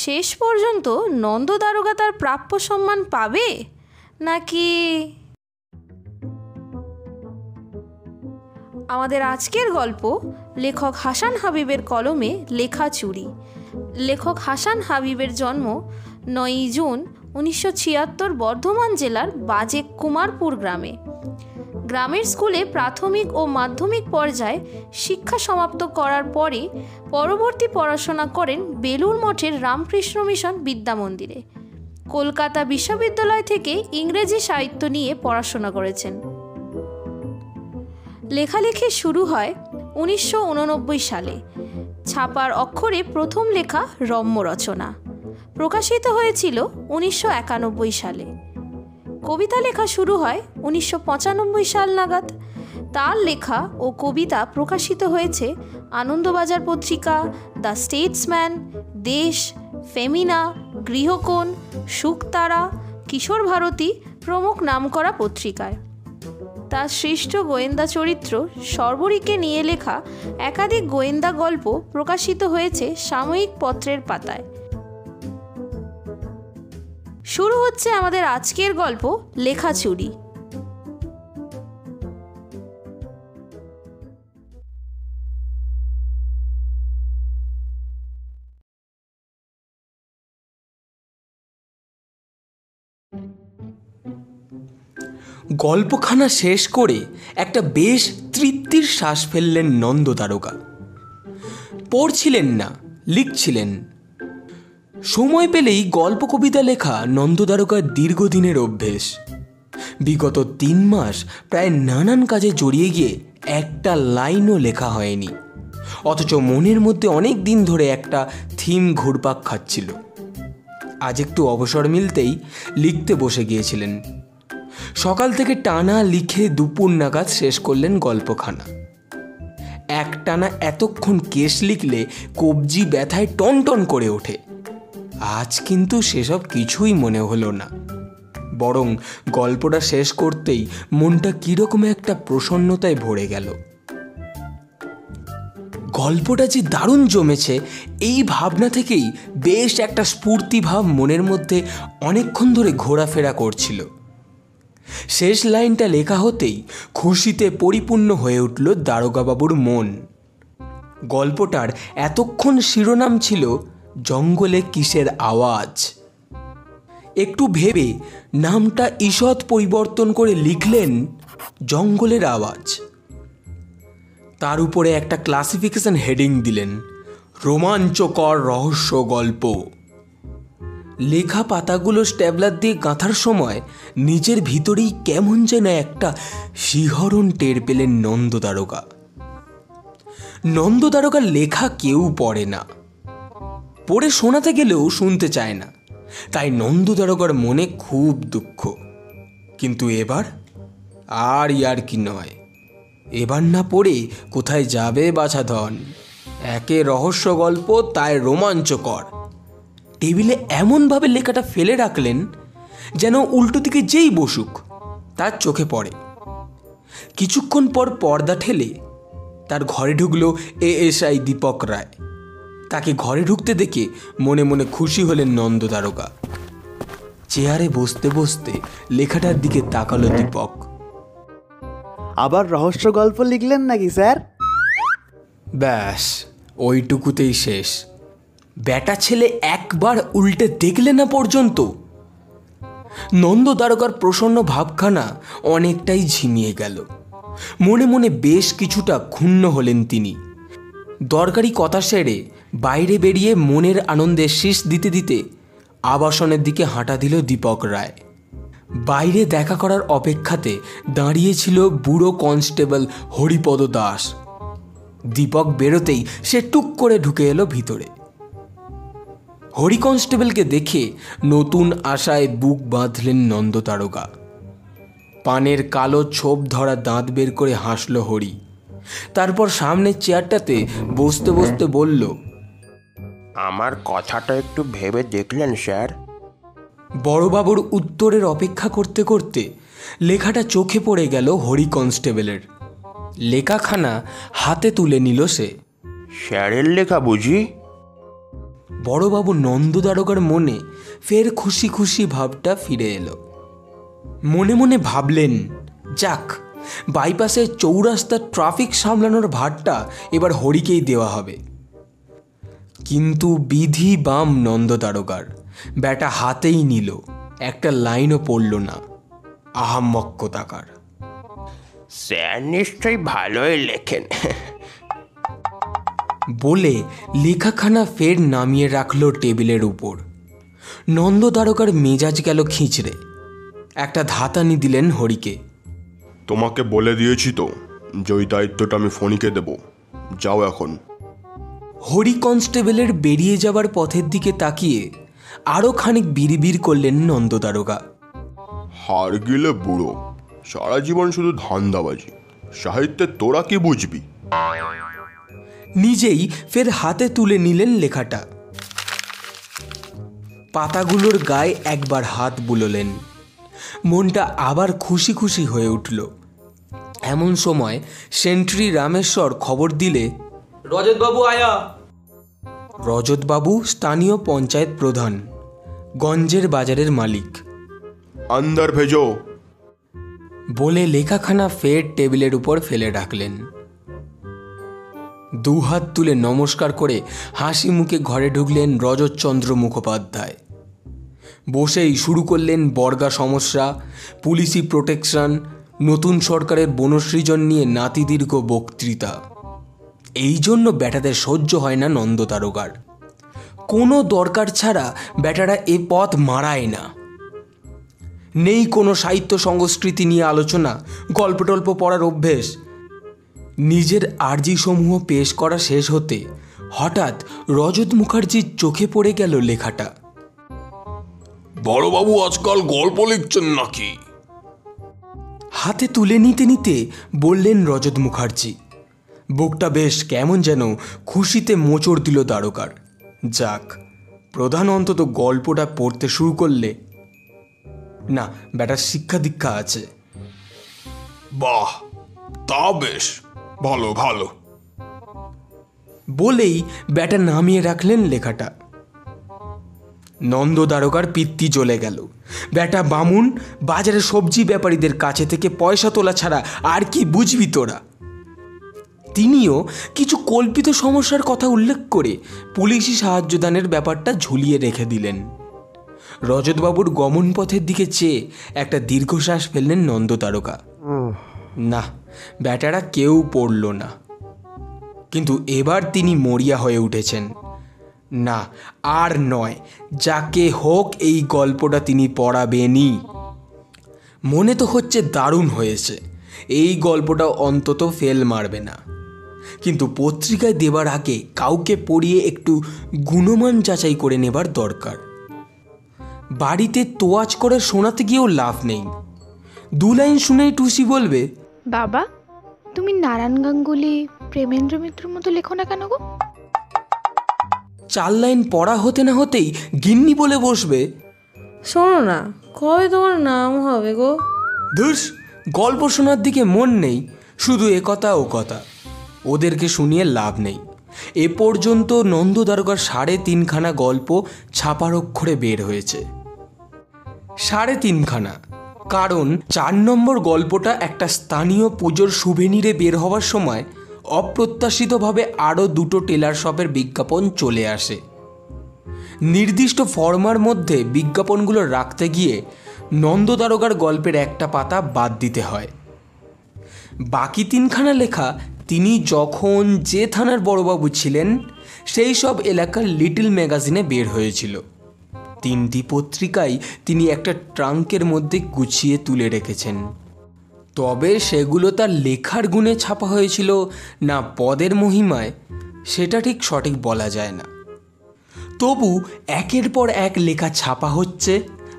শেষ পর্যন্ত নন্দ দারোগা তার প্রাপ্য সম্মান পাবে নাকি? আমাদের আজকের গল্প লেখক হাসান হাবিবের কলমে লেখা চুরি। লেখক হাসান হাবিবের জন্ম 9 জুন 1976 বর্ধমান জেলার বাজে কুমারপুর গ্রামে। গ্রামের স্কুলে প্রাথমিক ও মাধ্যমিক পর্যায়ে শিক্ষা সমাপ্ত করার পরে পরবর্তী পড়াশোনা করেন বেলুড় মঠের রামকৃষ্ণ মিশন বিদ্যা মন্দিরে। কলকাতা বিশ্ববিদ্যালয় থেকে ইংরেজি সাহিত্য নিয়ে পড়াশোনা করেছেন। লেখালেখি শুরু হয় 1989 সালে। ছাপার অক্ষরে প্রথম লেখা রম্য রচনা প্রকাশিত হয়েছিল 1991 সালে। কবিতা লেখা শুরু হয় 1995 সাল নাগাদ। তার লেখা ও কবিতা প্রকাশিত হয়েছে আনন্দবাজার পত্রিকা, দ্য স্টেটসম্যান, দেশ, ফেমিনা, গৃহকোণ, শুকতারা, কিশোর ভারতী প্রমুখ নামকরা পত্রিকায়। তার সৃষ্ট গোয়েন্দা চরিত্র সর্বরীকে নিয়ে লেখা একাধিক গোয়েন্দা গল্প প্রকাশিত হয়েছে সাময়িক পত্রের পাতায়। শুরু হচ্ছে আমাদের আজকের গল্প লেখা চুরি। গল্পখানা শেষ করে একটা বেশ তৃপ্তির শ্বাস ফেললেন নন্দ দারোগা। পড়ছিলেন না, লিখছিলেন। সময় পেলেই গল্প কবিতা লেখা নন্দ দারোগার দীর্ঘদিনের অভ্যেস। বিগত 3 মাস প্রায় নানান কাজে জড়িয়ে গিয়ে একটা লাইনও লেখা হয়নি, অথচ মনের মধ্যে অনেক দিন ধরে একটা থিম ঘুরপাক খাচ্ছিল। আজ একটু অবসর মিলতেই লিখতে বসে গিয়েছিলেন। সকাল থেকে টানা লিখে দুপুর নাগাদ শেষ করলেন গল্পখানা। একটানা এতক্ষণ কেস লিখলে কবজি ব্যথায় টনটন করে ওঠে। আজ কিন্তু সেসব কিছুই মনে হলো না, বরং গল্পটা শেষ করতেই মনটা কীরকম একটা প্রসন্নতায় ভরে গেল। গল্পটা যে দারুণ জমেছে, এই ভাবনা থেকেই বেশ একটা স্ফূর্তিভাব মনের মধ্যে অনেকক্ষণ ধরে ঘোরাফেরা করছিল। শেষ লাইনটা লেখা হতেই খুশিতে পরিপূর্ণ হয়ে উঠল দারোগাবাবুর মন। গল্পটার এতক্ষণ শিরোনাম ছিল জঙ্গলে কিসের আওয়াজ। একটু ভেবে নামটা ঈষৎ পরিবর্তন করে লিখলেন জঙ্গলের আওয়াজ। তার উপরে একটা ক্লাসিফিকেশন হেডিং দিলেন রোমাঞ্চকর রহস্য গল্প। লেখা পাতাগুলো স্ট্যাবলার দিয়ে গাঁথার সময় নিজের ভিতরেই কেমন যেন একটা শিহরণ টের পেলেন নন্দ দারোগা। নন্দ দারোগার লেখা কেউ পড়ে না, পড়ে শোনাতে গেলেও শুনতে চায় না, তাই নন্দ দারোগার মনে খুব দুঃখ। কিন্তু এবার আর কি নয়, এবার না পড়ে কোথায় যাবে বাছাধন। একে রহস্য গল্প, তাই রোমাঞ্চকর। টেবিলে এমনভাবে লেখাটা ফেলে রাখলেন যেন উল্টো দিকে যেই বসুক তার চোখে পড়ে। কিছুক্ষণ পর পর্দা ঠেলে তার ঘরে ঢুকল এএসআই দীপক রায়। তাকে ঘরে ঢুকতে দেখে মনে মনে খুশি হলেন নন্দ দারোগা। চেয়ারে বসতে বসতে লেখাটার দিকে তাকালো দীপক। আবার রহস্য গল্প লিখলেন নাকি স্যার? ব্যাস, ওইটুকুতেই শেষ। বেটা ছেলে একবার উল্টে দেখলে না পর্যন্ত। নন্দ দারোগার প্রসন্ন ভাবখানা অনেকটাই ঝিমিয়ে গেল। মনে মনে বেশ কিছুটা ক্ষুণ্ণ হলেন তিনি। দরকারি কথা সেরে বাইরে বেরিয়ে মনের আনন্দে শীষ দিতে দিতে আবাসনের দিকে হাঁটা দিল দীপক রায়। বাইরে দেখা করার অপেক্ষাতে দাঁড়িয়েছিল বুড়ো কনস্টেবল হরিপদ দাস। দীপক বেরোতেই সে টুক করে ঢুকে এলো ভিতরে। হরি কনস্টেবলকে দেখে নতুন আশায় বুক বাঁধলেন নন্দ দারোগা। পানের কালো ছোপ ধরা দাঁত বের করে হাসল হরি। তারপর সামনের চেয়ারটাতে বসতে বসতে বলল, আমার কথাটা একটু ভেবে দেখলেন স্যার? বড়বাবুর উত্তরের অপেক্ষা করতে করতে লেখাটা চোখে পড়ে গেল হরি কনস্টেবলের। লেখাখানা হাতে তুলে নিল সে। স্যারের লেখা বুঝি? বড়বাবু নন্দ দারোগার মনে ফের খুশি খুশি ভাবটা ফিরে এলো। মনে মনে ভাবলেন, যাক, বাইপাসের চৌরাস্তার ট্রাফিক সামলানোর ভারটা এবার হরিকেই দেওয়া হবে। কিন্তু বিধি বাম নন্দ দারোগার, ব্যাটা হাতেই নিল, একটা লাইনও পড়ল না। আহাম্মক কোথাকার। স্যার নিশ্চয়ই ভালোই লেখেন। বলে লেখাখানা ফের নামিয়ে রাখল টেবিলের উপর। নন্দ দারোগার মেজাজ গেল খিঁচড়ে। একটা ধাতানি দিলেন হরিকে। তোমাকে বলে দিয়েছি তো যে ওই দায়িত্বটা আমি ফণিকে দেব, যাও এখন। হরি কনস্টেবলের বেরিয়ে যাবার পথের দিকে তাকিয়ে আরও খানিক বিড়বিড় করলেন নন্দ দারোগা। হার গিলে বুড়ো, সারা জীবন শুধু ধান্দাবাজি, সাহিত্যে তোরা কি বুঝবি? নিজেই ফের হাতে তুলে নিলেন লেখাটা। পাতাগুলোর গায়ে একবার হাত বুলোলেন। মনটা আবার খুশি খুশি হয়ে উঠল। এমন সময় সেন্ট্রি রামেশ্বর খবর দিলে, রজতবাবু আয়া। রজতবাবু স্থানীয় পঞ্চায়েত প্রধান, গঞ্জের বাজারের মালিক। আন্দার ভেজো। বলে লেখাখানা ফের টেবিলের উপর ফেলে রাখলেন। দুহাত তুলে নমস্কার করে হাসি মুখে ঘরে ঢুকলেন রজতচন্দ্র মুখোপাধ্যায়। বসেই শুরু করলেন বর্গা সমস্যা, পুলিশি প্রোটেকশন, নতুন সরকারের বনসৃজন নিয়ে নাতিদীর্ঘ বক্তৃতা। এই জন্য ব্যাটাদের সহ্য হয় না নন্দ দারোগার। কোনো দরকার ছাড়া ব্যাটারা এ পথ মারায় না। নেই কোনো সাহিত্য সংস্কৃতি নিয়ে আলোচনা, গল্প টল্প পড়ার অভ্যেস। নিজের আর্জিসমূহ পেশ করা শেষ হতে হঠাৎ রজত মুখার্জির চোখে পড়ে গেল লেখাটা। বড়বাবু আজকাল গল্প লিখছেন নাকি? হাতে তুলে নিতে নিতে বললেন রজত মুখার্জি। বুকটা বেশ কেমন যেন খুশিতে মোচড় দিল দারোগার। যাক, প্রধান অন্তত গল্পটা পড়তে শুরু করলে। না, ব্যাটার শিক্ষা দীক্ষা আছে। বাহ, তা বেশ, ভালো ভালো। বলেই ব্যাটা নামিয়ে রাখলেন লেখাটা। নন্দ দারোগার পিত্তি জ্বলে গেল। ব্যাটা বামুন, বাজারে সবজি ব্যাপারীদের কাছে থেকে পয়সা তোলা ছাড়া আর কি বুঝবি তোরা? তিনিও কিছু কল্পিত সমস্যার কথা উল্লেখ করে পুলিশি সাহায্যদানের ব্যাপারটা ঝুলিয়ে রেখে দিলেন। রজতবাবুর গমন পথের দিকে চেয়ে একটা দীর্ঘশ্বাস ফেললেন নন্দ দারোগা। না, ব্যাটারা কেউ পড়ল না। কিন্তু এবার তিনি মরিয়া হয়ে উঠেছেন। না, আর নয়, যাকে হোক এই গল্পটা তিনি পড়াবেনই। মনে তো হচ্ছে দারুণ হয়েছে, এই গল্পটা অন্তত ফেল মারবে না। কিন্তু পত্রিকায় দেবার আগে কাউকে পড়িয়ে একটু গুণমান যাচাই করে নেবার দরকার। বাড়িতে তোয়াজ করে শোনাতে গিয়েও লাভ নেই। 2 লাইন শুনেই টুসি বলবে, বাবা, তুমি নারায়ণ গাঙ্গুলি, প্রেমেন্দ্র মিত্রর মতো লেখো না কেন গো? 4 লাইন পড়া হতে না হতেই গিন্নি বলে বসবে, শোনো না, কবে তোমার নাম হবে গো? ধুস, গল্প শোনার দিকে মন নেই, শুধু এ কথা ও কথা। ওদেরকে শুনিয়ে লাভ নেই। এ পর্যন্ত নন্দ দারোগার 3.5 খানা গল্প ছাপার অক্ষরে বের হয়েছে। 3.5 খানা, কারণ 4 নম্বর গল্পটা একটা স্থানীয় পুজোর সুভেনিরে বের হওয়ার সময় অপ্রত্যাশিতভাবে আরও 2টো টেলার শপের বিজ্ঞাপন চলে আসে। নির্দিষ্ট ফর্মার মধ্যে বিজ্ঞাপনগুলো রাখতে গিয়ে নন্দ দারোগার গল্পের একটা পাতা বাদ দিতে হয়। বাকি 3 খানা লেখা তিনি যখন যে থানার বড়বাবু ছিলেন সেই সব এলাকার লিটল ম্যাগাজিনে বের হয়েছিল। 3টি পত্রিকাই তিনি একটা ট্রাঙ্কের মধ্যে গুছিয়ে তুলে রেখেছেন। তবে সেগুলো তার লেখার গুণে ছাপা হয়েছিল না পদের মহিমায়, সেটা ঠিক সঠিক বলা যায় না। তবু একের পর এক লেখা ছাপা হচ্ছে,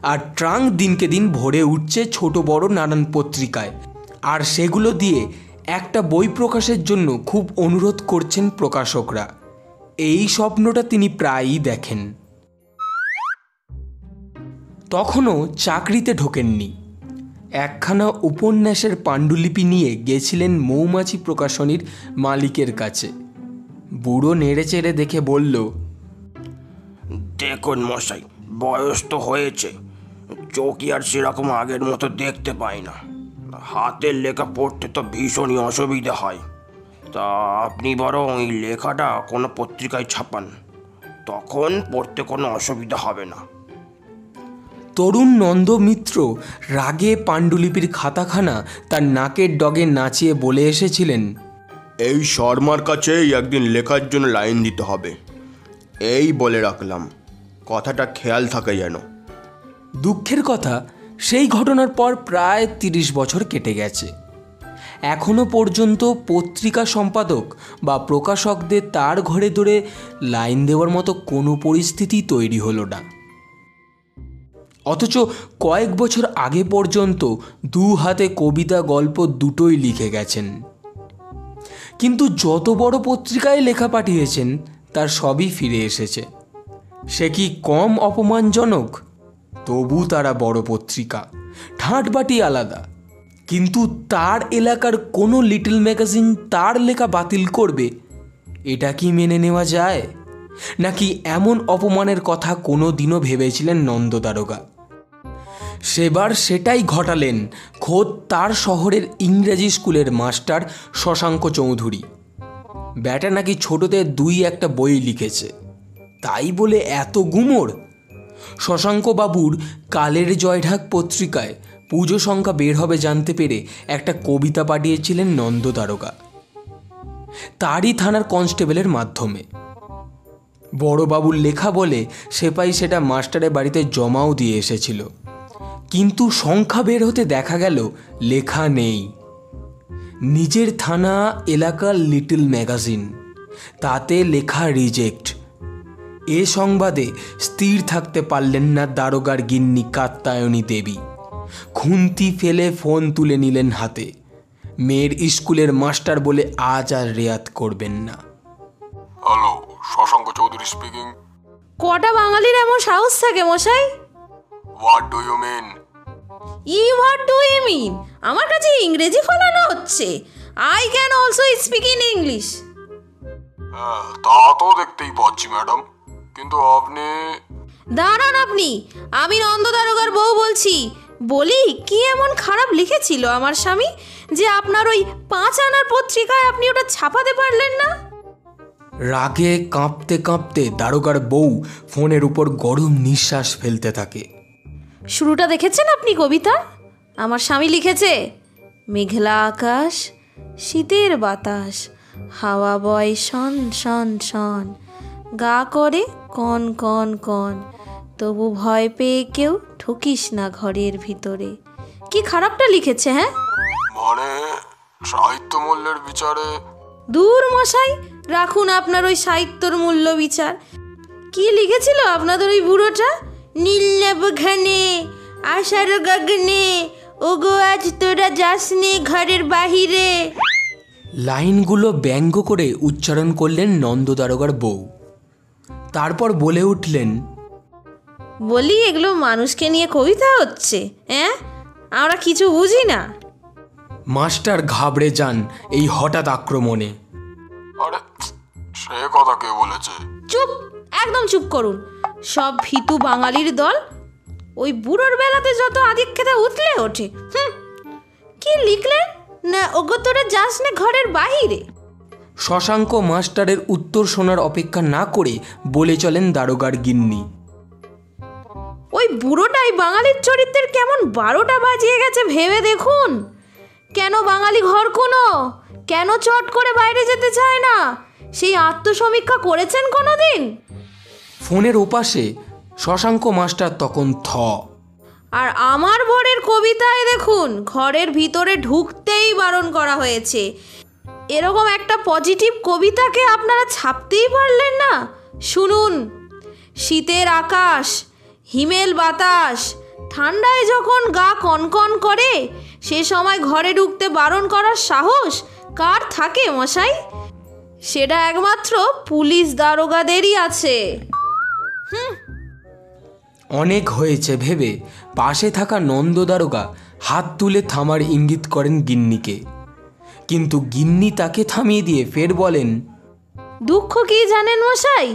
আর ট্রাঙ্ক দিনকে দিন ভরে উঠছে ছোট বড় নানান পত্রিকায়। আর সেগুলো দিয়ে একটা বই প্রকাশের জন্য খুব অনুরোধ করছেন প্রকাশকরা। এই স্বপ্নটা তিনি প্রায়ই দেখেন। তখনও চাকরিতে ঢোকেননি। একখানা উপন্যাসের পাণ্ডুলিপি নিয়ে গেছিলেন মৌমাছি প্রকাশনীর মালিকের কাছে। বুড়ো নেড়ে চেড়ে দেখে বলল, দেখুন মশাই, বয়স তো হয়েছে, চোখই আর সেরকম আগের মতো দেখতে পাই না। হাতের লেখা পড়তে তো ভীষণই অসুবিধা হয়। তা আপনি বরং এই লেখাটা কোনো পত্রিকায় ছাপান, তখন পড়তে কোনো অসুবিধা হবে না। তরুণ নন্দ মিত্র রাগে পাণ্ডুলিপির খাতাখানা তার নাকের ডগে নাচিয়ে বলে এসেছিলেন, এই শর্মার কাছেই একদিন লেখার জন্য লাইন দিতে হবে। এই বলে রাখলাম, কথাটা খেয়াল থাকে যেন। দুঃখের কথা, সেই ঘটনার পর প্রায় 30 বছর কেটে গেছে। এখনো পর্যন্ত পত্রিকা সম্পাদক বা প্রকাশকদের তার ঘরে ধরে লাইন দেওয়ার মতো কোনো পরিস্থিতি তৈরি হলো না। অথচ কয়েক বছর আগে পর্যন্ত 2 হাতে কবিতা গল্প দুটোই লিখে গেছেন। কিন্তু যত বড় পত্রিকায় লেখা পাঠিয়েছেন তার সবই ফিরে এসেছে। সে কি কম অপমানজনক? তবু তারা বড় পত্রিকা, ঠাঁটবাটি আলাদা। কিন্তু তার এলাকার কোনো লিটল ম্যাগাজিন তার লেখা বাতিল করবে, এটা কি মেনে নেওয়া যায়? নাকি এমন অপমানের কথা কোনো দিনও ভেবেছিলেন নন্দ দারোগা? সেবার সেটাই ঘটালেন খোদ তার শহরের ইংরেজি স্কুলের মাস্টার শশাঙ্ক চৌধুরী। ব্যাটা নাকি ছোটদের 2-1 বই লিখেছে, তাই বলে এত গুমর? শশাঙ্ক বাবুর কালের জয়ঢাক পত্রিকায় পুজো সংখ্যা বের হবে জানতে পেরে একটা কবিতা পাঠিয়েছিলেন নন্দ দারোগা, তারই থানার কনস্টেবলের মাধ্যমে। বড়বাবুর লেখা বলে সেপাই সেটা মাস্টারের বাড়িতে জমাও দিয়ে এসেছিল, কিন্তু সংখ্যা বের হতে দেখা গেল লেখা নেই। নিজের থানা এলাকার লিটল ম্যাগাজিন, তাতে লেখা রিজেক্ট। এ সংবাদে স্থির থাকতে পারলেন না দারোগার গিন্নি কাত্যায়নী দেবী। খুন্তি ফেলে ফোন তুলে নিলেন হাতে। মেয়ের স্কুলের মাস্টার বলে আজ আর রেয়াত করবেন না। Hello, Shashanka Chowdhury speaking. কটা বাঙালির এমন সাহস থাকে মশাই? What do you mean? What do you mean? আমার কাছে ইংরেজি ফলানো হচ্ছে। I can also speak in English. তা তো দেখতেই পাচ্ছি ম্যাডাম, কিন্তু আপনি... দাঁড়ান আপনি, আমি নন্দ দারোগার বউ বলছি। বলি, কি এমন খারাপ লিখেছিল আমার স্বামী যে আপনার ওই 5 আনার পত্রিকায় আপনি ওটা ছাপাতে পারলেন না? রাগে কাঁপতে কাঁপতে দারোগার বউ ফোনের উপর গরম নিঃশ্বাস ফেলতে থাকে। শুরুটা দেখেছেন আপনি কবিতা? আমার স্বামী লিখেছে, মেঘলা আকাশ, শীতের বাতাস, হাওয়া বয় শন শন শন, গা করে কন কন কন, তবু ভয় পেয়ে কেউ ঠকিস না ঘরের ভিতরে। কি খারাপটা লিখেছে, হ্যাঁ? মানে সাহিত্য মূল্যের বিচারে... দূর মশাই, রাখুন আপনার ওই সাহিত্যর মূল্য বিচার। কি লিখেছিল আপনাদের ওই বুড়োটা? নীলনব ঘনে আশার গগনে, ওগো আজ তোরা যাসনি ঘরের বাহিরে। লাইনগুলো ব্যঙ্গ করে উচ্চারণ করলেন নন্দ দারোগার বউ। তারপর বলে উঠলেন, বলি, এগুলো মানুষকে নিয়ে কবিতা হচ্ছে? হ্যাঁ, আমরা কিছু বুঝি না। মাস্টার ঘাবড়ে যান এই হঠাৎ আক্রমণে। আরে সে কথা কে বলেছে? চুপ, একদম চুপ করুন। সব ভীতু বাঙালির দল। ওই বুড়োর বেলাতে যত আদিক্ষেতা উতলে ওঠে। কি লিখলেন না, ওগো তোরা যাস না ঘরের বাহিরে। শশাঙ্ক মাস্টারের উত্তর শোনার অপেক্ষা না করে বলে চলেন দারোগার গিন্নি, ওই বুড়োটাই বাঙালির চরিত্রের কেমন 12টা বাজিয়ে গেছে ভেবে দেখুন। কেন বাঙালি ঘর কোনো, কেন চট করে বাইরে যেতে চায় না, সেই আত্মসমীক্ষা করেছেন কোনো দিন? ফোনের ওপাশে শশাঙ্ক মাস্টার তখন থ। আর আমার বরের কবিতায় দেখুন, ঘরের ভিতরে ঢুকতেই বারণ করা হয়েছে। এরকম একটা পজিটিভ কবিতাকে আপনারা ছাপতেই পারলেন না? শুনুন, শীতের আকাশ, হিমেল বাতাস, ঠান্ডায় যখন গা কনকন করে, সে সময় ঘরে ঢুকতে বারণ করার সাহস কার থাকে মশাই? সেটা একমাত্র পুলিশ দারোগাদেরই আছে। অনেক হয়েছে ভেবে পাশে থাকা নন্দ দারোগা হাত তুলে থামার ইঙ্গিত করেন গিন্নিকে, কিন্তু গিন্নি তাকে থামিয়ে দিয়ে ফের বলেন, দুঃখ কি জানেন মশাই?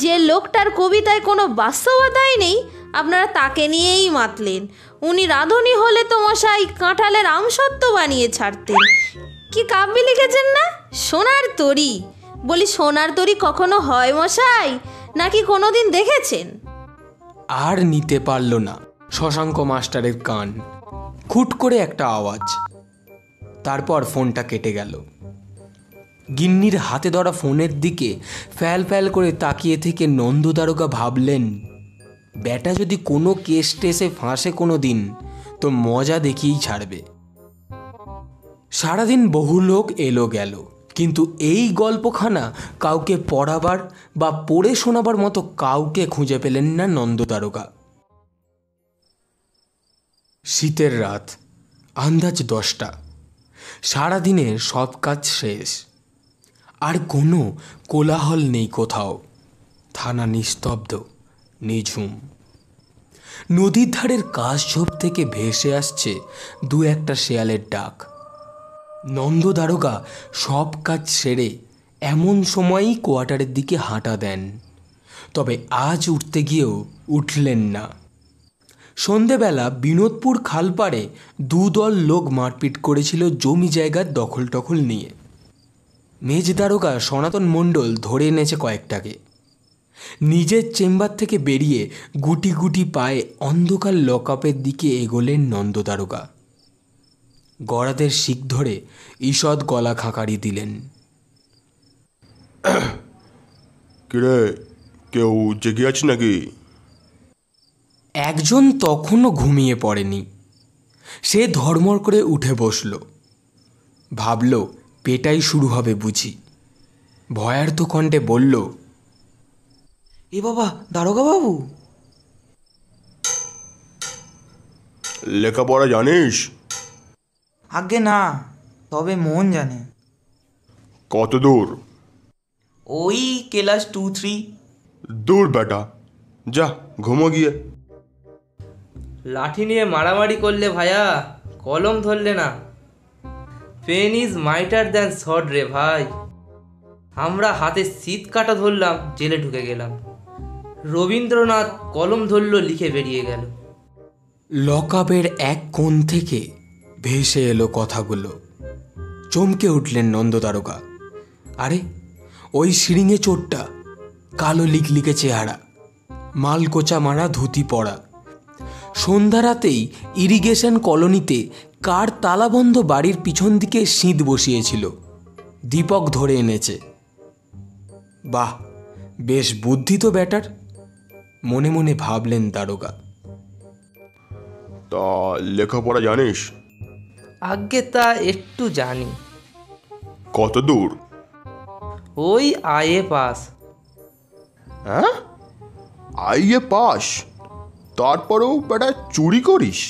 যে লোকটার কবিতায় কোনো বাস্তবতাই নেই আপনারা তাকে নিয়েই মাতলেন। উনি রাঁধুনি হলে তো মশাই কাঁঠালের আমসত্ত্ব বানিয়ে ছাড়তেন। কি কাব্যে লিখেছেন না, সোনার তরী। বলি সোনার তরী কখনো হয় মশাই, নাকি কোনোদিন দেখেছেন? আর নিতে পারল না শশাঙ্ক মাস্টারের কান। খুট করে একটা আওয়াজ, তারপর ফোনটা কেটে গেল। গিন্নির হাতে ধরা ফোনের দিকে ফ্যাল ফ্যাল করে তাকিয়ে থেকে নন্দ দারোগা ভাবলেন, ব্যাটা যদি কোনো কেস টেসে ফাঁসে কোনো দিন তো মজা দেখিয়েই ছাড়বে। সারাদিন বহু লোক এলো গেল, কিন্তু এই গল্পখানা কাউকে পড়াবার বা পড়ে শোনাবার মতো কাউকে খুঁজে পেলেন না নন্দ দারোগা। শীতের রাত, আন্দাজ 10টা। সারাদিনের সব কাজ শেষ, আর কোনো কোলাহল নেই কোথাও। থানা নিস্তব্ধ, নিঝুম। নদীর ধারের কাশঝোপ থেকে ভেসে আসছে দু একটা শেয়ালের ডাক। নন্দ দারোগা সব কাজ সেরে এমন সময়ই কোয়ার্টারের দিকে হাঁটা দেন, তবে আজ উঠতে গিয়েও উঠলেন না। সন্ধেবেলা বিনোদপুর খালপাড়ে দুদল লোক মারপিট করেছিল জমি জায়গার দখল টখল নিয়ে। মেজ দারোগা সনাতন মণ্ডল ধরে এনেছে কয়েকটাকে। নিজের চেম্বার থেকে বেরিয়ে গুটি গুটি পায়ে অন্ধকার লকআপের দিকে এগোলেন নন্দ দারোগা। গড়াদের শিক ধরে ঈষৎ গলা খাঁকারি দিলেন। কিরে, কেউ জেগে আছে নাকি? একজন তখনও ঘুমিয়ে পড়েনি। সে ধর্মর করে উঠে বসল। ভাবল পেটাই শুরু হবে বুঝি। ভয়ার্ত কণ্ঠে বলল, এ বাবা, দারোগা বাবু। লেখাপড়া জানিস? আগে না, তবে মন জানে। কত দূর? ওই ক্লাস 2-3। দূর বেটা, যা ঘুমো গিয়ে। লাঠি নিয়ে মারামারি করলে ভাইয়া, কলম ধরলে না। Pen is mightier than sword রে ভাই। আমরা হাতে শীত কাটা ধরলাম, জেলে ঢুকে গেলাম। রবীন্দ্রনাথ কলম ধরল, লিখে বেরিয়ে গেল। লকআপের এক কোণ থেকে ভেসে এলো কথাগুলো। চমকে উঠলেন নন্দ দারোগা। আরে, ওই সিঁড়িঙে চোরটা, কালো লিকলিকে চেহারা, মালকোচা মারা ধুতি পরা। সন্ধ্যা রাতেই ইরিগেশন কলোনিতে কার তালাবন্ধ বাড়ির পিছন দিকে সিঁধ বসিয়েছিল, দীপক ধরে এনেছে। বাহ, বেশ বুদ্ধি তো ব্যাটার, মনে মনে ভাবলেন দারোগা। তা লেখাপড়া জানিস? আগে তা একটু জানি। কত দূর? ওই আইএ পাস। হ্যাঁ, আইএ পাস? তারপরেও বেটা চুরি করিস?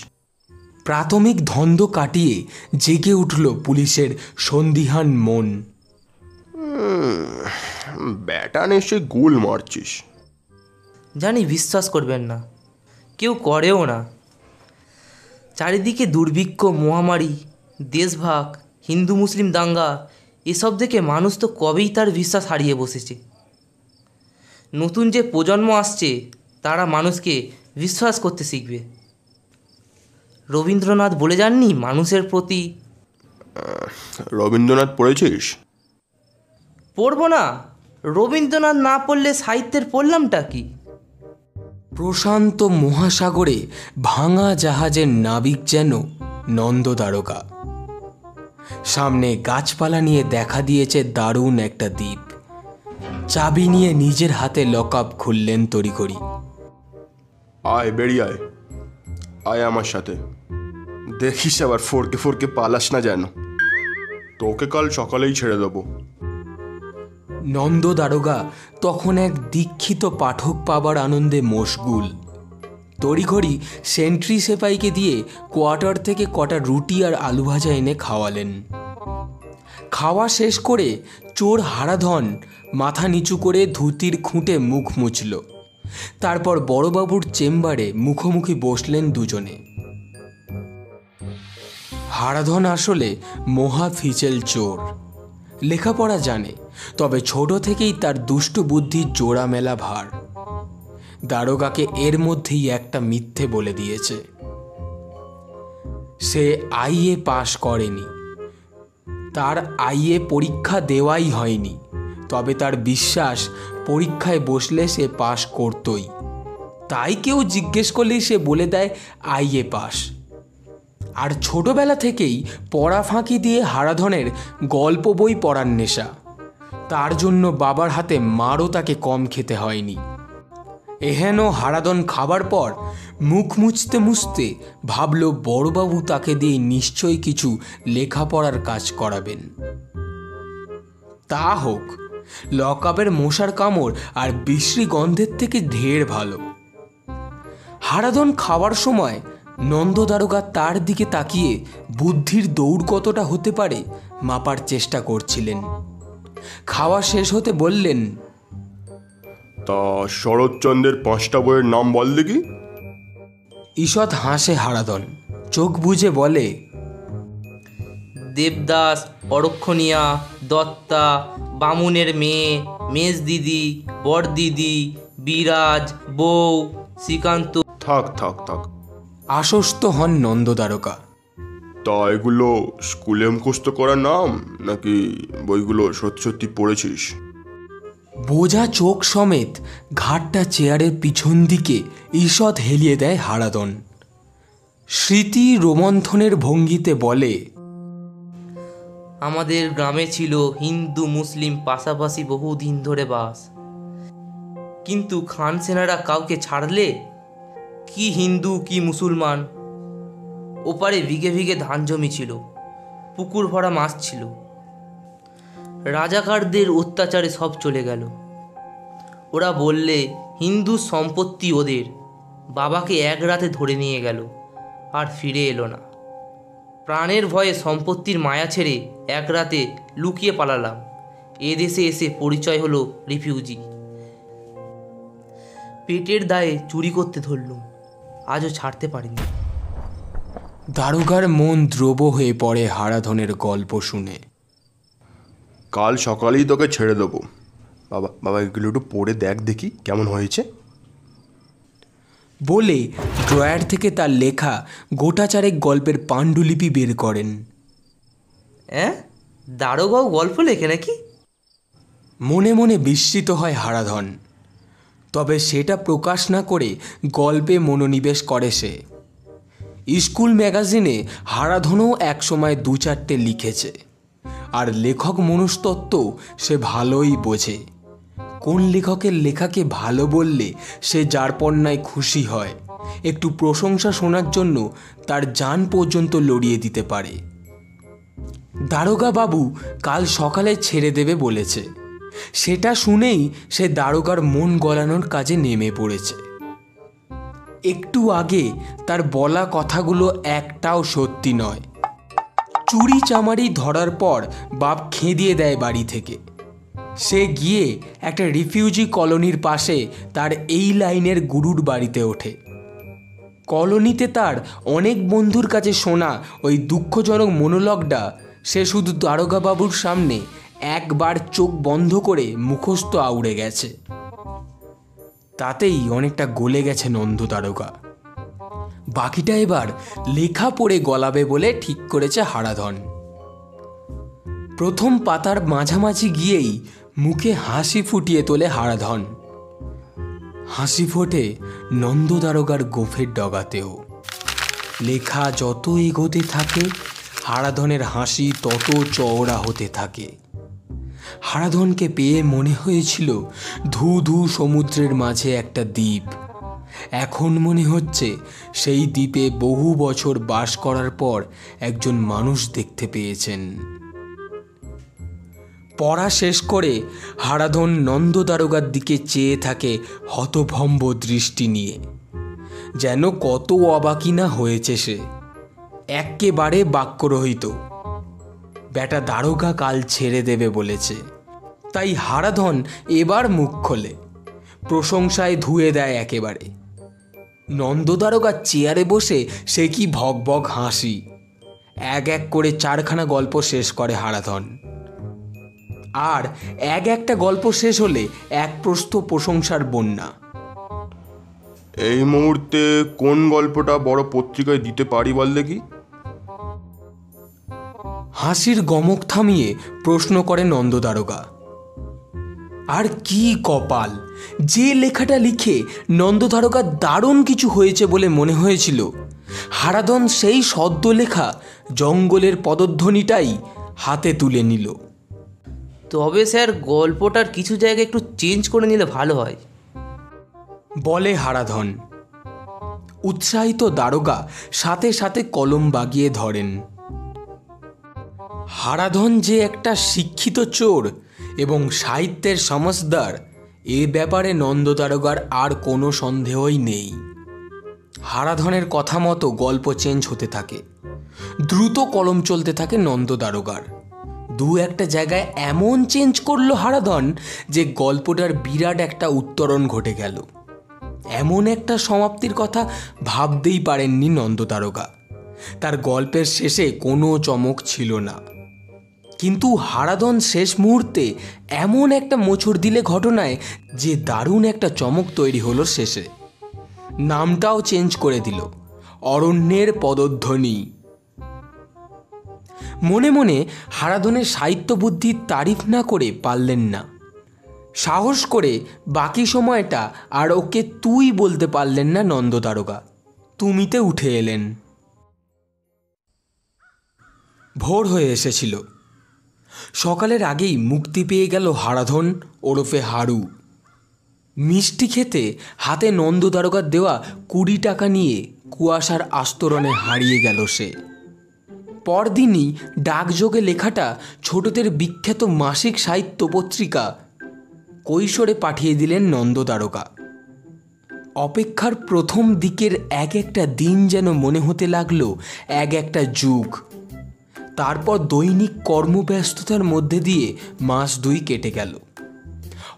প্রাথমিক ধন্দ কাটিয়ে জেগে উঠল পুলিশের সন্দিহান মন। বেটা নিশ্চয় গুল মারছিস। জানি বিশ্বাস করবেন না, কেউ করেও না। চারিদিকে দুর্ভিক্ষ, মহামারী, দেশভাগ, হিন্দু মুসলিম দাঙ্গা, এসব দেখে মানুষ তো কবেই তার বিশ্বাস হারিয়ে বসেছে। নতুন যে প্রজন্ম আসছে তারা মানুষকে বিশ্বাস করতে শিখবে। রবীন্দ্রনাথ বলে যাননি মানুষের প্রতি। রবীন্দ্রনাথ পড়েছিস? পড়ব না? রবীন্দ্রনাথ না পড়লে সাহিত্যের পড়লামটা কি? প্রশান্ত মহাসাগরে ভাঙা জাহাজের নাবিক যেন নন্দ দারোগা। সামনে গাছপালা নিয়ে দেখা দিয়েছে দারুণ একটা দ্বীপ। চাবি নিয়ে নিজের হাতে লকআপ খুললেন তড়িঘড়ি। আয়, বেরিয়ে আয়, আয় আমার সাথে। দেখিস আবার ফরকে ফরকে পালাস না যেন। তোকে কাল সকালেই ছেড়ে দেবো। নন্দ দারোগা তখন এক দীক্ষিত পাঠক পাবার আনন্দে মশগুল। তড়িঘড়ি সেন্ট্রি সেপাইকে দিয়ে কোয়ার্টার থেকে কটা রুটি আর আলু ভাজা এনে খাওয়ালেন। খাওয়া শেষ করে চোর হারাধন মাথা নিচু করে ধুতির খুঁটে মুখ মুছল। তারপর বড়বাবুর চেম্বারে মুখোমুখি বসলেন দুজনে। হারাধন আসলে মহা ফিচেল চোর। লেখাপড়া জানে, তবে ছোট থেকেই তার দুষ্ট বুদ্ধির জোড়া মেলা ভার। দারোগাকে এর মধ্যেই একটা মিথ্যে বলে দিয়েছে। সে আইএ পাশ করেনি, তার আইএ পরীক্ষা দেওয়াই হয়নি, তবে তার বিশ্বাস পরীক্ষায় বসলে সে পাশ করতই। তাই কেউ জিজ্ঞেস করলেই সে বলে দেয় আইএ পাস। আর ছোটবেলা থেকেই পড়া ফাঁকি দিয়ে হারাধনের গল্প বই পড়ার নেশা। তার জন্য বাবার হাতে মারও তাকে কম খেতে হয়নি। এহেন হারাধন খাবার পর মুখ মুছতে মুছতে ভাবল বড়বাবু তাকে দিয়ে নিশ্চয়ই কিছু লেখাপড়ার কাজ করাবেন। তা হোক, লকআপের মশার কামড় আর বিশ্রী গন্ধের থেকে ঢের ভালো। হারাধন খাওয়ার সময় নন্দ দারোগা তার দিকে তাকিয়ে বুদ্ধির দৌড় কতটা হতে পারে মাপার চেষ্টা করছিলেন। খাওয়া শেষ হতে বললেন, তা শরৎচন্দ্রের 5টা বইয়ের নাম বল দেখি। ঈষৎ হাসে হারাধন, চোখ বুজে বলে, দেবদাস, অরক্ষণীয়া, দত্তা, বামুনের মেয়ে, মেজ দিদি, বর দিদি, বিরাজ, বউ, শ্রীকান্ত। থাক থাক থাক। আশ্বস্ত হন নন্দ দারোগা। তা এগুলো স্কুলে মুখস্থ করার নাম নাকি বইগুলো সত্যি সত্যি পড়েছিস? বোঝা চোখ সমেত ঘাটটা চেয়ারের পিছন দিকে ঈষৎ হেলিয়ে দেয় হারাধন। স্মৃতি রোমন্থনের ভঙ্গিতে বলে, আমাদের গ্রামে ছিল হিন্দু মুসলিম পাশাপাশি বহুদিন ধরে বাস, কিন্তু খান সেনারা কাউকে ছাড়লে কি হিন্দু কি মুসলমান। ওপারে বিঘে বিঘে ধান জমি ছিল, পুকুর ভরা মাছ ছিল। রাজাকারদের অত্যাচারে সব চলে গেল। ওরা বললে হিন্দু সম্পত্তি ওদের। বাবাকে এক রাতে ধরে নিয়ে গেল, আর ফিরে এলো না। প্রাণের ভয়ে সম্পত্তির মায়া ছেড়ে এক রাতে লুকিয়ে পালালাম। এ দেশে এসে পরিচয় হলো রিফিউজি। পেটের দায়ে চুরি করতে ধরলুম, আজও ছাড়তে পারিনি। দারোগার মন দ্রব হয়ে পড়ে হারাধনের গল্প শুনে। কাল সকালেই তোকে ছেড়ে দেবো। বাবা বাবা এগুলো একটু পড়ে দেখ দেখি কেমন হয়েছে। বলে ড্রয়ার থেকে তার লেখা গোটা চারেক গল্পের পাণ্ডুলিপি বের করেন। হ্যাঁ, দারোগাও গল্প লেখে নাকি? মনে মনে বিস্মিত হয় হারাধন, তবে সেটা প্রকাশ না করে গল্পে মনোনিবেশ করে সে। স্কুল ম্যাগাজিনে হারাধনও একসময় 2-4টে লিখেছে, আর লেখক মনস্তত্ত্ব সে ভালোই বোঝে। কোন লেখকের লেখাকে ভালো বললে সে যার পণ্যায় খুশি হয়, একটু প্রশংসা শোনার জন্য তার জান পর্যন্ত লড়িয়ে দিতে পারে। দারোগা বাবু কাল সকালে ছেড়ে দেবে বলেছে। সেটা শুনেই সে দারোগার মন গলানোর কাজে নেমে পড়েছে। একটু আগে তার বলা কথাগুলো একটাও সত্যি নয়। চুরি চামারি ধরার পর বাপ খেদিয়ে দেয় বাড়ি থেকে। সে গিয়ে একটা রিফিউজি কলোনির পাশে তার এই লাইনের গুরুর বাড়িতে ওঠে। কলোনিতে তার অনেক বন্ধুর কাছে শোনা ওই দুঃখজনক মনোলগটা সে শুধু দারোগা বাবুর সামনে একবার চোখ বন্ধ করে মুখস্থ আউড়ে গেছে। তাতেই অনেকটা গলে গেছে নন্দ দারোগা। বাকিটা এবার লেখা পড়ে গলাবে বলে ঠিক করেছে হারাধন। প্রথম পাতার মাঝামাঝি গিয়েই মুখে হাসি ফুটিয়ে তোলে হারাধন। হাসি ফোটে নন্দ দারোগার গোফের ডগাতেও। লেখা যত এগোতে থাকে হারাধনের হাসি তত চওড়া হতে থাকে। হারাধনকে পেয়ে মনে হয়েছিল ধু ধু সমুদ্রের মাঝে একটা দ্বীপ। এখন মনে হচ্ছে সেই দ্বীপে বহু বছর বাস করার পর একজন মানুষ দেখতে পেয়েছেন। পড়া শেষ করে হারাধন নন্দ দারোগার দিকে চেয়ে থাকে হতভম্ব দৃষ্টি নিয়ে। যেন কত অবাকি না হয়েছে সে, এক্কেবারে বাক্যরহিত। বেটা দারোগা কাল ছেড়ে দেবে বলেছে, তাই হারাধন এবার মুখ খোলে, প্রশংসায় ধুয়ে দেয় একেবারে। নন্দ দারোগা চেয়ারে বসে সে কি ভগ ভগ হাসি। এক এক করে 4খানা গল্প শেষ করে হারাধন। আর একটা গল্প শেষ হলে এক প্রস্থ প্রশংসার বন্যা। এই মুহূর্তে কোন গল্পটা বড় পত্রিকায় দিতে পারি বল দেখি? হাসির গমক থামিয়ে প্রশ্ন করে নন্দদারোগা। আর কি কপাল, যে লেখাটা লিখে নন্দদারোগা দারুণ কিছু হয়েছে বলে মনে হয়েছিল, হারাধন সেই সদ্য লেখা জঙ্গলের পদধ্বনিটাই হাতে তুলে নিল। তবে স্যার গল্পটার কিছু জায়গা একটু চেঞ্জ করে নিলে ভালো হয় বলে হারাধন। উৎসাহিত দারোগা সাথে সাথে কলম বাগিয়ে ধরেন। হারাধন যে একটা শিক্ষিত চোর এবং সাহিত্যের সমজদার, এ ব্যাপারে নন্দদারোগার আর কোনো সন্দেহই নেই। হারাধনের কথা মতো গল্প চেঞ্জ হতে থাকে। দ্রুত কলম চলতে থাকে নন্দদারোগার। একটা জায়গায় এমন চেঞ্জ করলো হারাধন যে গল্পটার বিরাট একটা উত্তরণ ঘটে গেল। এমন একটা সমাপ্তির কথা ভাবতেই পারেননি নন্দদারোগা। তার গল্পের শেষে কোনো চমক ছিল না, কিন্তু হারাধন শেষ মুহূর্তে এমন একটা মোচড় দিলে ঘটনায় যে দারুণ একটা চমক তৈরি হলো শেষে। নামটাও চেঞ্জ করে দিল, অরণ্যের পদধ্বনি। মনে মনে হারাধনের সাহিত্য বুদ্ধির তারিফ না করে পারলেন না। সাহস করে বাকি সময়টা আর ওকে তুই বলতে পারলেন না নন্দদারোগা। তুমিতে উঠে এলেন। ভোর হয়ে এসেছিল। সকালের আগেই মুক্তি পেয়ে গেল হারাধন ওরফে হারু। মিষ্টি খেতে হাতে নন্দদারোগার দেওয়া 20 টাকা নিয়ে কুয়াশার আস্তরণে হারিয়ে গেল সে। পরদিনই ডাকযোগে লেখাটা ছোটদের বিখ্যাত মাসিক সাহিত্য পত্রিকা কৈশোরে পাঠিয়ে দিলেন নন্দদারোগা। অপেক্ষার প্রথম দিকের একটা দিন যেন মনে হতে লাগলো একটা যুগ। তারপর দৈনিক কর্মব্যস্ততার মধ্যে দিয়ে মাস 2 কেটে গেল।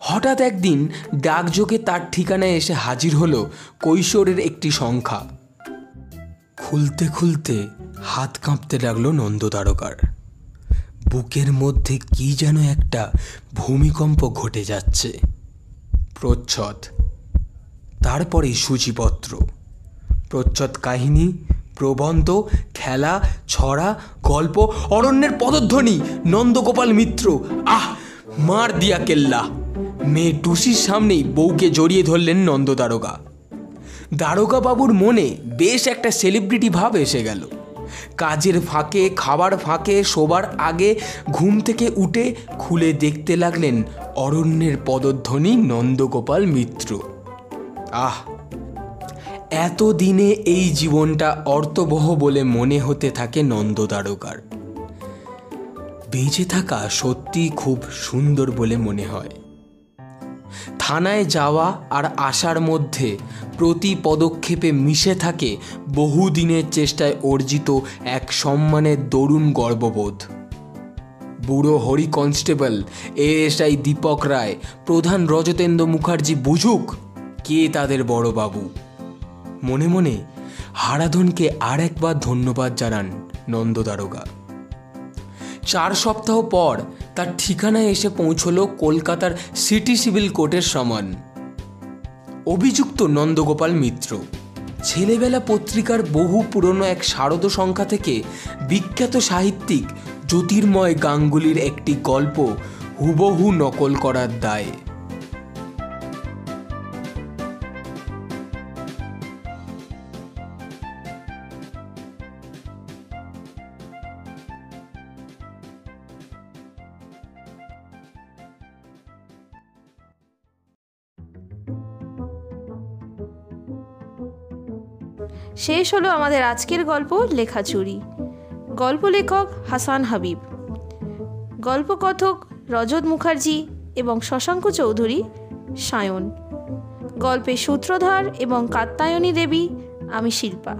হঠাৎ একদিন ডাকযোগে তার ঠিকানায় এসে হাজির হলো কৈশোরের একটি সংখ্যা। খুলতে খুলতে হাত কাঁপতে লাগলো নন্দদারোগার। বুকের মধ্যে কি যেন একটা ভূমিকম্প ঘটে যাচ্ছে। প্রচ্ছদ, তারপরে সূচিপত্র, প্রচ্ছদ কাহিনী, প্রবন্ধ, খেলা, ছড়া, গল্প, অরণ্যের পদধ্বনি, নন্দগোপাল মিত্র। মার দিয়া কেল্লা। মেয়ে টুসির সামনেই বউকে জড়িয়ে ধরলেন নন্দদারোগা। দারোগা বাবুর মনে বেশ একটা সেলিব্রিটি ভাব এসে গেল। কাজের ফাঁকে, খাবার ফাঁকে, শোবার আগে ঘুম থেকে উঠে খুলে দেখতে লাগলেন অরণ্যের পদধ্বনি, নন্দগোপাল মিত্র। এতদিনে এই জীবনটা অর্থবহ বলে মনে হতে থাকে নন্দদারোগার। বেঁচে থাকা সত্যি খুব সুন্দর বলে মনে হয়। থানায় যাওয়া আর আসার মধ্যে প্রতি পদক্ষেপে মিশে থাকে বহুদিনের চেষ্টায় অর্জিত এক সম্মানের দরুণ গর্ববোধ। বুড়ো হরি কনস্টেবল, এএসআই দীপক রায়, প্রধান রজতেন্দ্র মুখার্জি বুঝুক কে তাদের বড় বাবু। মনে মনে হারাধনকে আর একবার ধন্যবাদ জানান নন্দদারোগা। 4 সপ্তাহ পর তার ঠিকানায় এসে পৌঁছলো কলকাতার সিটি সিভিল কোর্টের সমন। অভিযুক্ত নন্দগোপাল মিত্র। ছেলেবেলা পত্রিকার বহু পুরনো এক শারদ সংখ্যা থেকে বিখ্যাত সাহিত্যিক জ্যোতির্ময় গাঙ্গুলির একটি গল্প হুবহু নকল করার দায়ে। শেষ হলো আমাদের আজকের গল্প লেখা চুরি। গল্প লেখক হাসান হাবিব, গল্পকথক রজত মুখার্জি এবং শশাঙ্ক চৌধুরী সায়ন, গল্পের সূত্রধার এবং কাত্যায়নী দেবী আমি শিল্পা,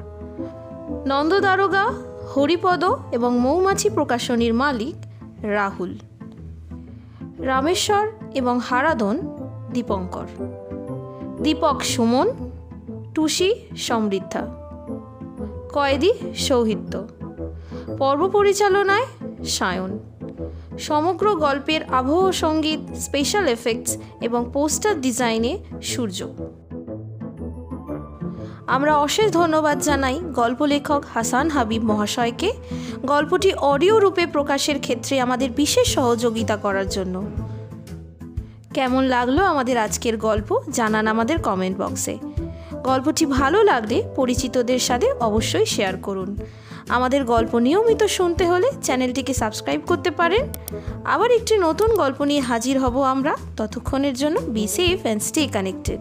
নন্দদারোগা হরিপদ এবং মৌমাছি প্রকাশনীর মালিক রাহুল, রামেশ্বর এবং হারাধন দীপঙ্কর, দীপক সুমন, টুসি সমৃদ্ধা, কয়েদি সৌহিত্য, পর্ব পরিচালনায় সায়ন, সমগ্র গল্পের আবহ সঙ্গীত, স্পেশাল এফেক্টস এবং পোস্টার ডিজাইনে সূর্য। আমরা অশেষ ধন্যবাদ জানাই গল্প লেখক হাসান হাবিব মহাশয়কে গল্পটি অডিও রূপে প্রকাশের ক্ষেত্রে আমাদের বিশেষ সহযোগিতা করার জন্য। কেমন লাগলো আমাদের আজকের গল্প জানান আমাদের কমেন্ট বক্সে। গল্পটি ভালো লাগলে পরিচিতদের সাথে অবশ্যই শেয়ার করুন। আমাদের গল্প নিয়মিত শুনতে হলে চ্যানেলটিকে সাবস্ক্রাইব করতে পারেন। আবার একটি নতুন গল্প নিয়ে হাজির হব আমরা। ততক্ষণের জন্য be safe and stay connected.